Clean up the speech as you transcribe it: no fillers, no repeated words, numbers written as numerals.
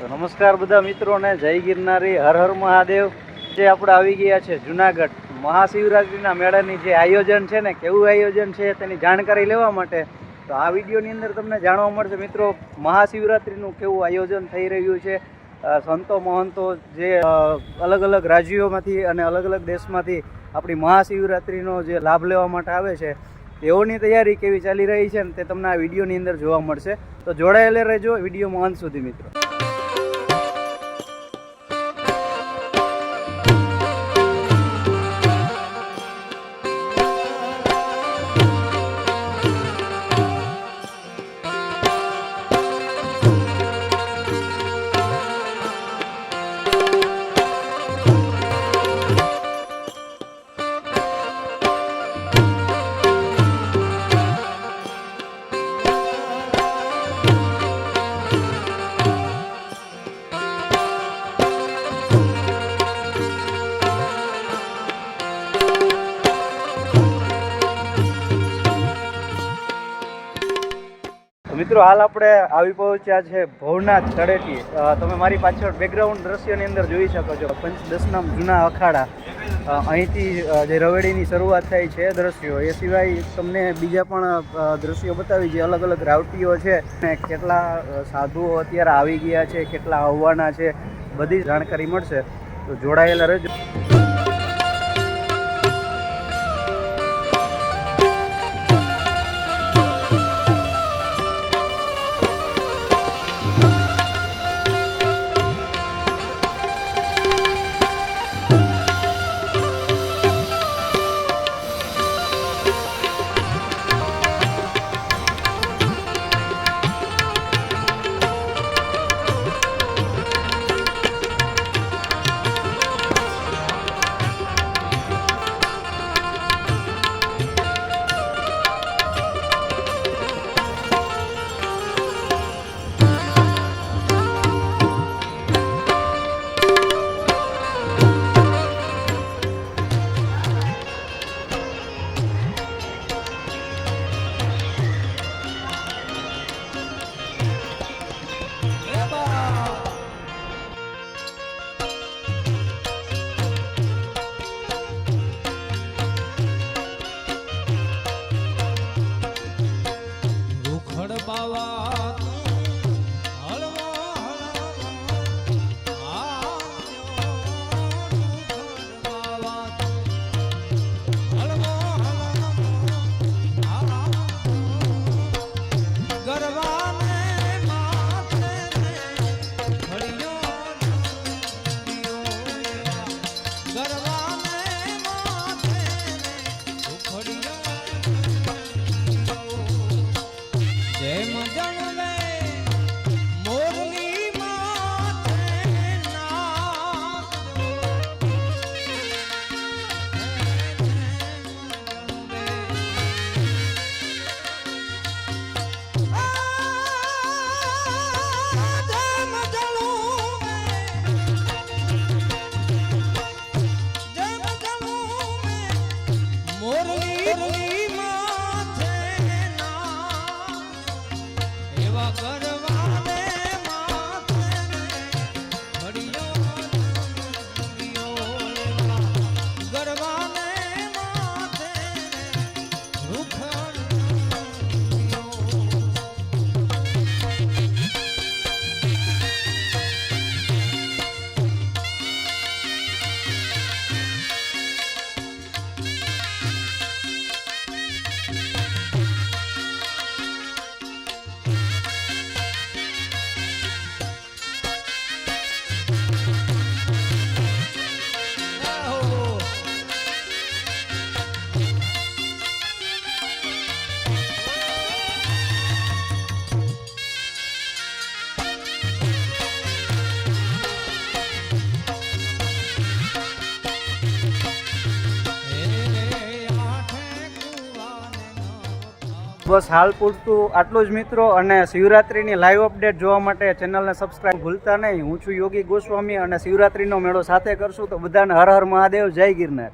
તો નમસ્કાર બધા મિત્રોને, જય ગિરનારી, હર હર મહાદેવ। જે આપણે આવી ગયા છે જુનાગઢ મહાશિવરાત્રિના મેળાની જે આયોજન છે ને, કેવું આયોજન છે તેની જાણકારી લેવા માટે તો આ વિડીયોની અંદર તમને જાણવા મળશે મિત્રો મહાશિવરાત્રિનું કેવું આયોજન થઈ રહ્યું છે। સંતો મહંતો જે અલગ અલગ રાજ્યોમાંથી અને અલગ અલગ દેશમાંથી આપણી મહાશિવરાત્રિનો જે લાભ લેવા માટે આવે છે તેઓની તૈયારી કેવી ચાલી રહી છે ને તે તમને આ વિડીયોની અંદર જોવા મળશે। તો જોડાયેલા રહેજો વિડીયોમાં અંત સુધી મિત્રો। મિત્રો હાલ આપણે આવી પહોંચ્યા છે ભવનાથ તળેટી। તમે મારી પાછળ બેકગ્રાઉન્ડ દ્રશ્યની અંદર જોઈ શકો છો પંચદશનામ જૂના અખાડા। અહીંથી જે રવેડીની શરૂઆત થાય છે દ્રશ્યો, એ સિવાય તમને બીજા પણ દ્રશ્યો બતાવી જે અલગ અલગ રાવટીઓ છે અને કેટલા સાધુઓ અત્યારે આવી ગયા છે, કેટલા આવવાના છે, બધી જાણકારી મળશે। તો જોડાયેલા રહેજો। બસ હાલ પૂરતું આટલું જ મિત્રો। અને શિવરાત્રિની લાઈવ અપડેટ જોવા માટે ચેનલને સબસ્ક્રાઈબ ભૂલતા નહીં। હું છું યોગી ગોસ્વામી અને શિવરાત્રિનો મેળો સાથે કરશું। તો બધાને હર હર મહાદેવ, જય ગિરનાર।